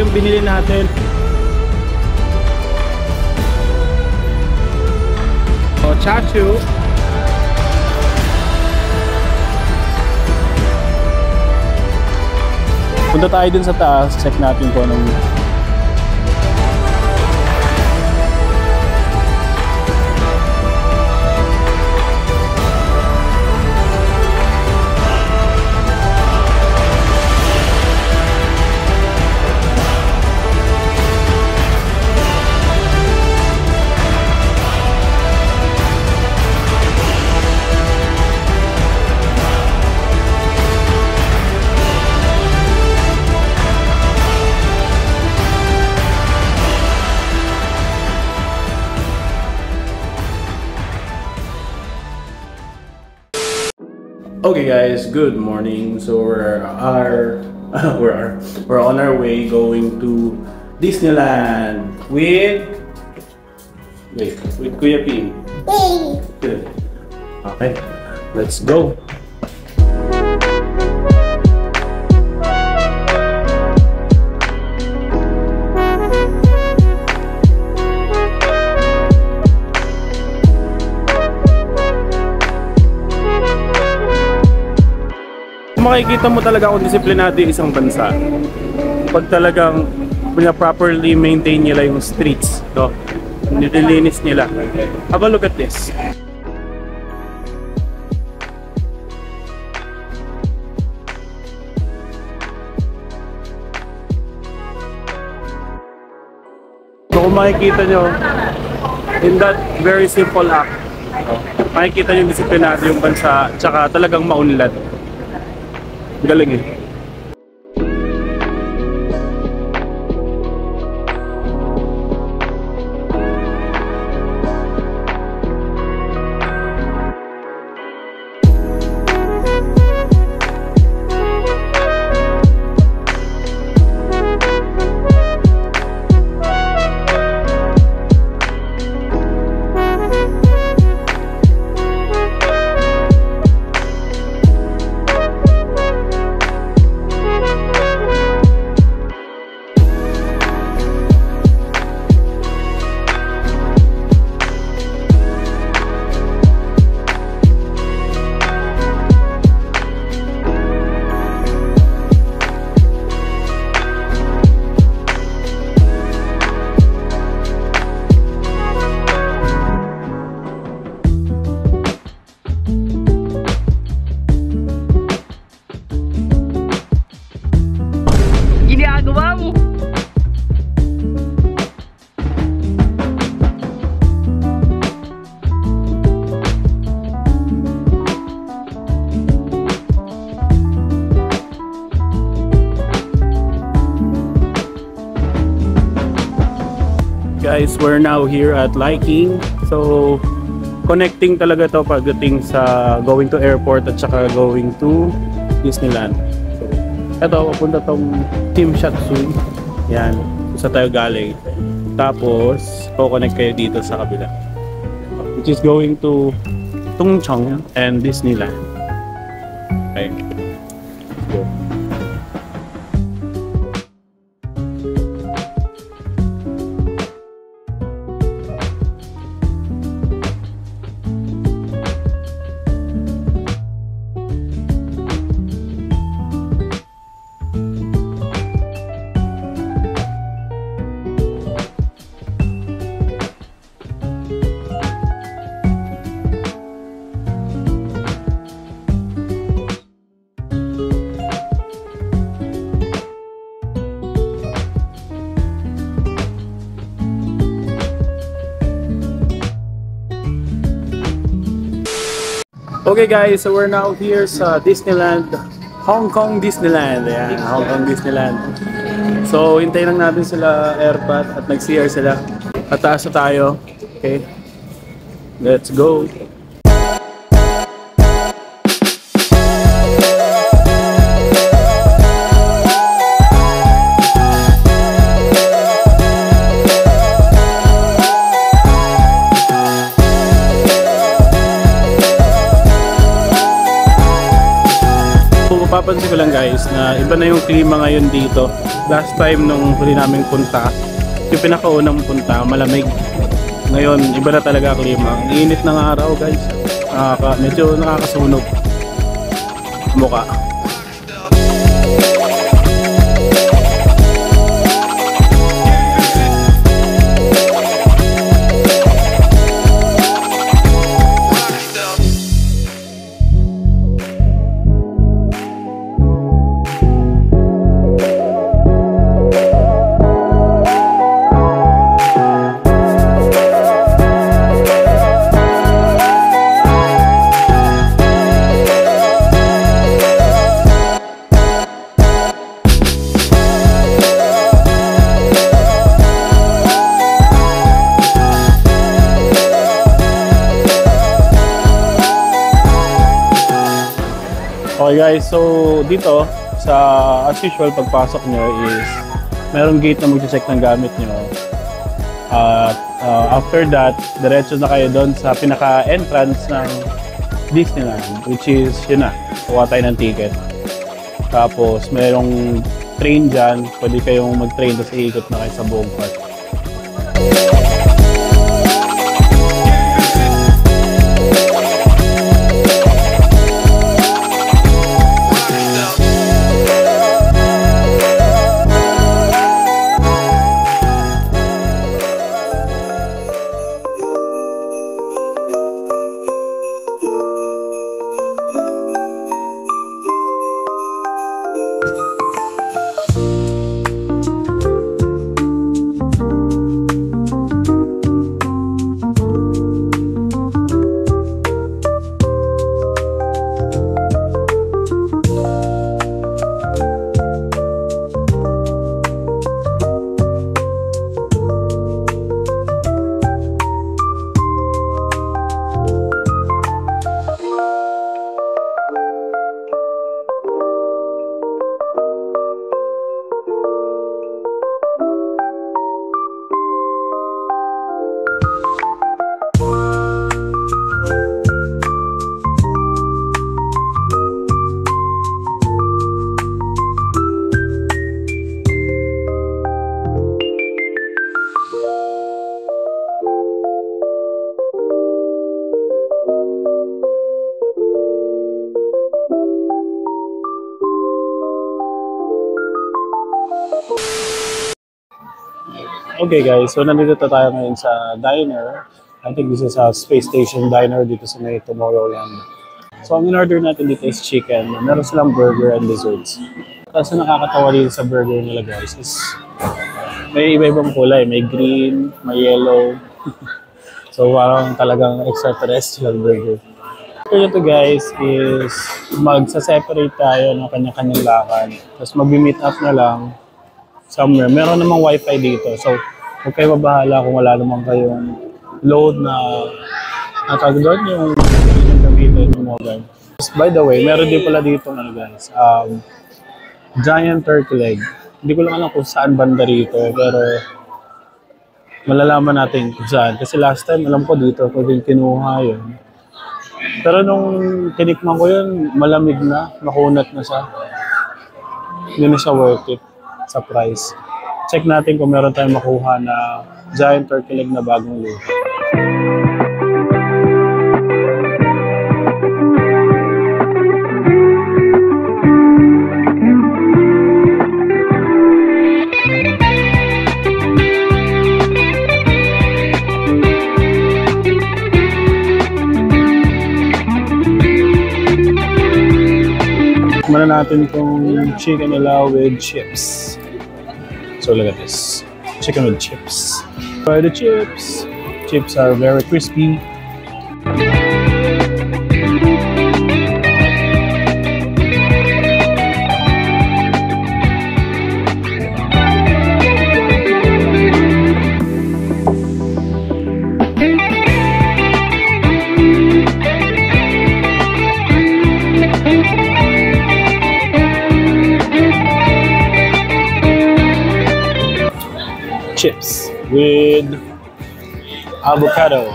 yung binili natin. O, chachu. Punta tayo dun sa taas, check natin kung anong Okay guys, good morning. So we're on our way going to Disneyland with Kuya P. Good. Okay, let's go. Makikita mo talaga kung disiplinado yung isang bansa pag talagang properly maintain nila yung streets, no? Nililinis nila. Have a look at this. So kung makikita nyo, in that very simple act, makikita nyo disiplinado yung bansa tsaka talagang maunlad. Galing eh. Guys, we're now here at Liking. So, connecting talaga to pagdating sa going to airport at saka going to Disneyland. So, eto, papunta tong Team Shatsu. Yan, sa tayo galing. Tapos, co-connect kayo dito sa kabila. Which is going to Tongcheng and Disneyland. Okay. Let's go. Okay guys, so we're now here sa Disneyland, Hong Kong Disneyland. Ayan, Hong Kong Disneyland. So, hintayin lang natin sila airpot at nag-CR sila. Ataas na tayo. Okay. Let's go. papansin ko lang guys na iba na yung klima ngayon dito. Last time nung huli naming punta, yung pinakaunang punta, malamig. Ngayon, iba na talaga klima. Ang init ng araw guys. Medyo nakakasunog mukha. Okay guys, so dito sa as usual pagpasok nyo is merong gate na mag-check ng gamit nyo. At after that, diretso na kayo doon sa pinaka-entrance ng Disneyland, which is yun na, kuha tayo ng ticket. Tapos merong train dyan, pwede kayong mag-train tapos iikot na kayo sa buong park. Okay guys, so nandito tayo ngayon sa diner. I think this is a space station diner dito sa may Tomorrowland. So ang in-order natin dito is chicken. Meron silang burger and desserts. Kasi nakakatawa dito sa burger nila guys is may iba-ibang kulay. May green, may yellow. So parang talagang extraterrestrial burger. So ito guys is magsa-separate tayo ng kanya-kanyang lakad. Tapos mag-meet up na lang somewhere. Meron namang wifi dito. So, huwag kayo mabahala kung wala naman kayong load na natag doon yung gamitin mo guys. By the way, meron din pala dito ano guys, giant turkey leg. Hindi ko lang alam kung saan banda rito, pero malalaman natin kung saan. Kasi last time, alam ko dito ko din kinuha yun. Pero nung tinikman ko yun, malamig na, makunat na siya. Hindi na siya worth it sa price. Check natin kung meron tayong makuha na giant turkey leg na bagong luto. Tikman natin itong chicken nila with chips. So look at this. Chicken with chips. Try the chips. Chips are very crispy. Chips with avocado.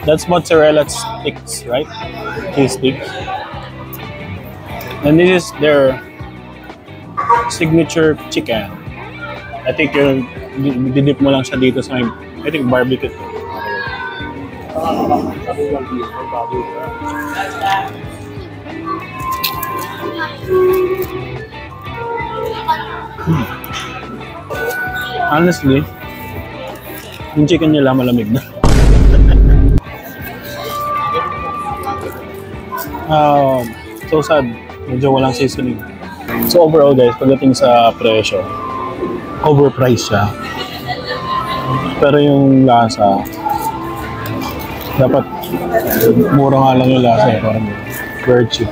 That's mozzarella sticks, right? Cheese sticks. And this is their signature chicken. I think yung didip mo lang siya dito sa may, I think barbecue. Honestly, yung chicken nila malamig na. So sad, medyo walang seasoning. So overall guys, pagdating sa presyo, overpriced siya. Pero yung lasa, dapat mura nga lang yung lasa, parang very cheap.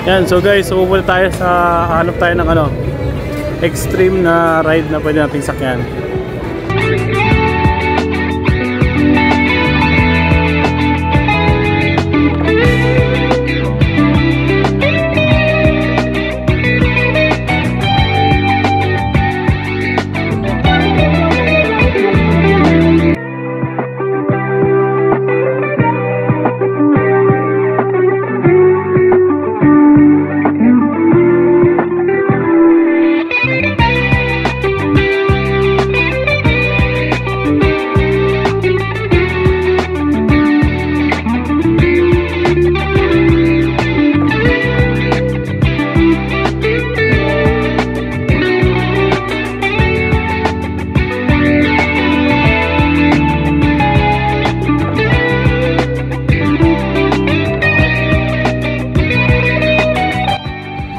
Yan, so guys, so pupunta tayo sa, hanap tayo ng ano, extreme na ride na pwede nating sakyan.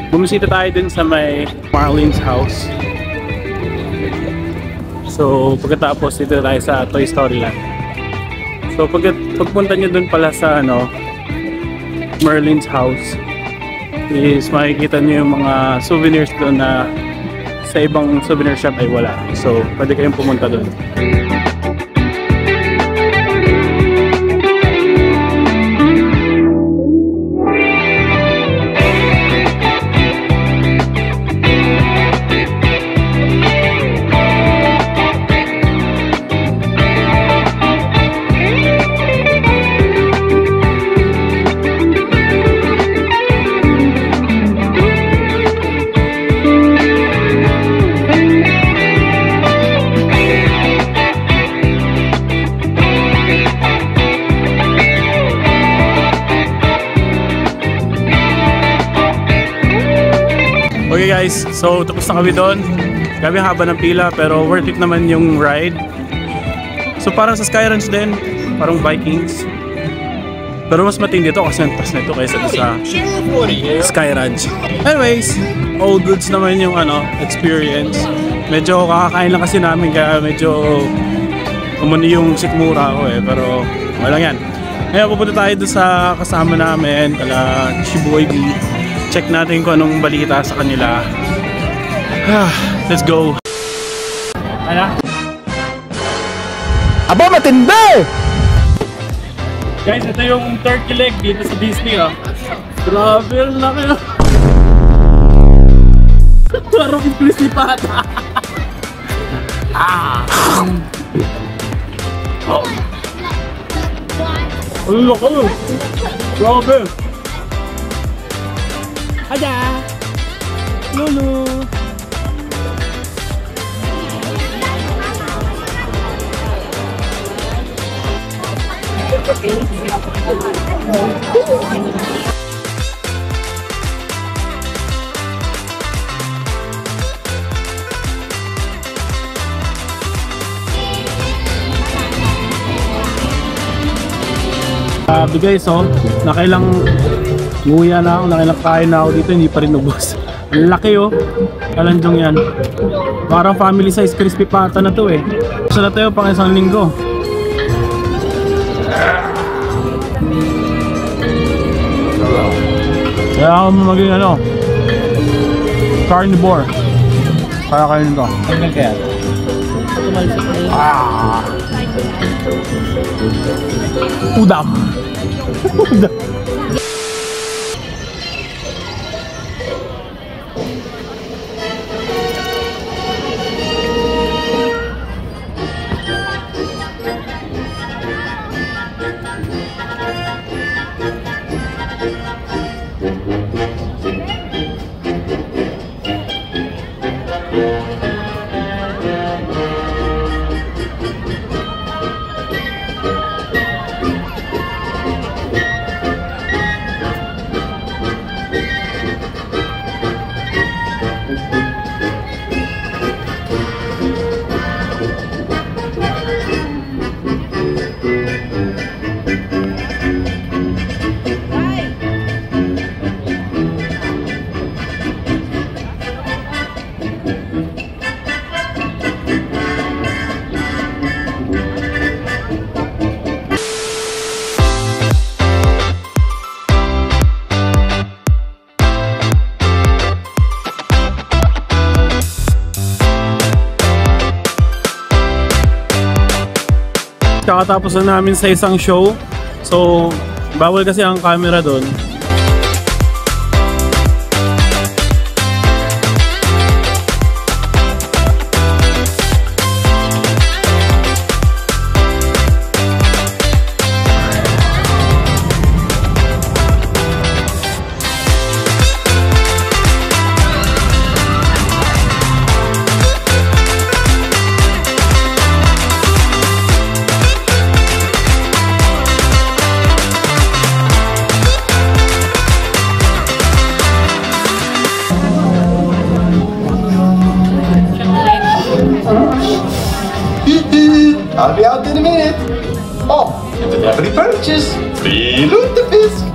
Bumisita tayo din sa may Marlene's house. So pagkatapos dito tayo sa Toy Story Land. So pagpunta nyo dun pala sa ano, Marlene's house is makikita nyo yung mga souvenirs doon na sa ibang souvenir shop ay wala. So pwede kayong pumunta dun. Okay guys, so tapos na kami doon. Grabe haba ng pila pero worth it naman yung ride. So parang sa Sky Ranch din, parang Vikings. Pero mas matindi dito kasi antas na ito kaysa sa Sky Ranch. Anyways, all goods naman yung ano, experience. Medyo kakakain lang kasi namin kaya medyo umani yung sikmura ko eh. Pero wala lang yan. Ngayon pupunta tayo doon sa kasama namin, kala Shiboy B. Check natin kung anong balita sa kanila. Let's go. Ano? Aba, matindi! Guys, ito yung turkey leg dito sa Disney, oh. Grabe, laki, oh. Parang crispy pata. Oh. Ang laki, oh. Grabe. Ada! Lulu! Guys, oh, nakailang nguya na ako, nakailang kain na ako dito, hindi pa rin ubos. Ang laki, oh, kalanjong yan. Parang family size crispy pata na to eh. So na tayo pang isang linggo. Kailangan mo maging ano, carnivore. Kaya kayo nito. Hanggang kaya? Udang. Udang. Kakatapos na namin sa isang show. So, bawal kasi ang camera doon. I'll be out in a minute. Oh, and with every purchase, free lutefisk.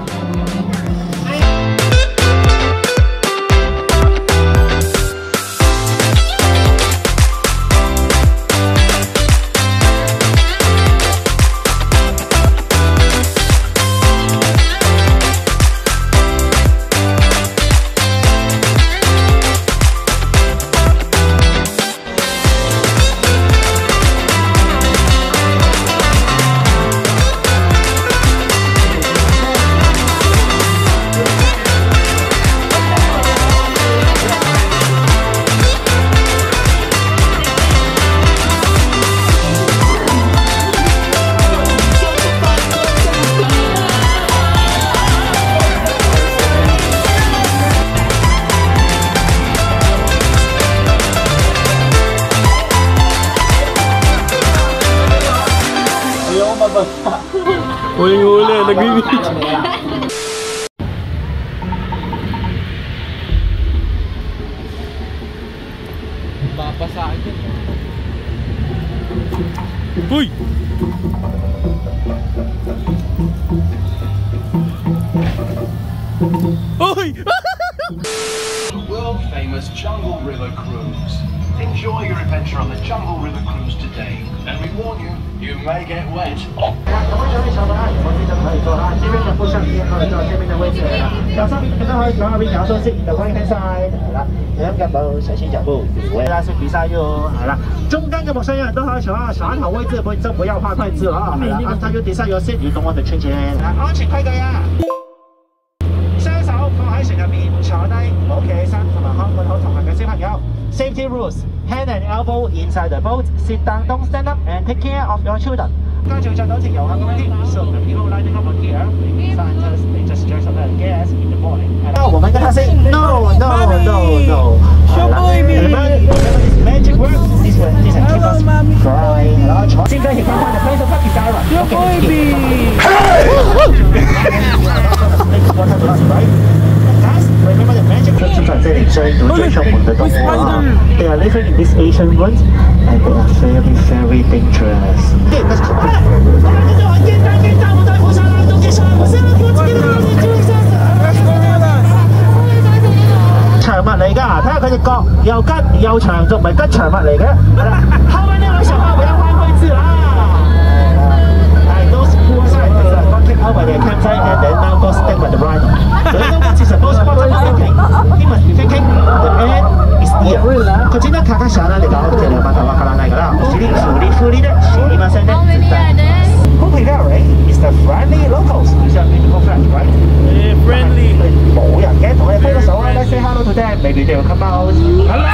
Huling-huli, nagbibigay. Bapa sa akin. Uy! Uy! World famous Jungle River Cruise. Enjoy your adventure on the Jungle River Cruise today. And we warn you, you may get wet. 这边的扶上天可以坐这边的位置了，脚上面看到可以从那边摇顺势，的欢迎看晒，好了，两脚步小心脚步，为啦是比赛哟，好了，中间嘅陌生人都可以坐選頭位置，不要怕筷子啊，好了，他就底下有 seat， you don't want to change it， 安全規矩啊，雙手放喺船入面，坐低，唔好企起身，同埋看管好同行嘅小朋友 ，safety rules，hand and elbow inside the boat，sit down, don't stand up and take care of your children。 家長着到直遊客咁樣添 ，so the people lining up on here, scientists, they just dress up as guests in the morning. 我們跟他 say no, no, no, no. Magic work. This will keep us crying. 然後坐先跟喜歡看的 place of Sakisara. Baby. Remember the magic work 在這裡追逐追上門的動物啊 They are living in this Asian woods and they are very, very dangerous. 長物嚟㗎，睇下佢隻角又吉又長，仲唔係吉長物嚟嘅？係啦，後面呢位小朋友要換位置啦。Those poor side, they got kicked out by their campsite and then now supposed to take by the rider. Whoever which is supposed to take he must be thinking the end is near. こっちのかかしゃらでが起きてるまたわからないからお尻フリで知りませんね。Who we got, right? It's the friendly locals. These are beautiful friends, right? Friendly. 冇人嘅，同你揮個手啦，let's say hello to them. Maybe they will come out. Hello.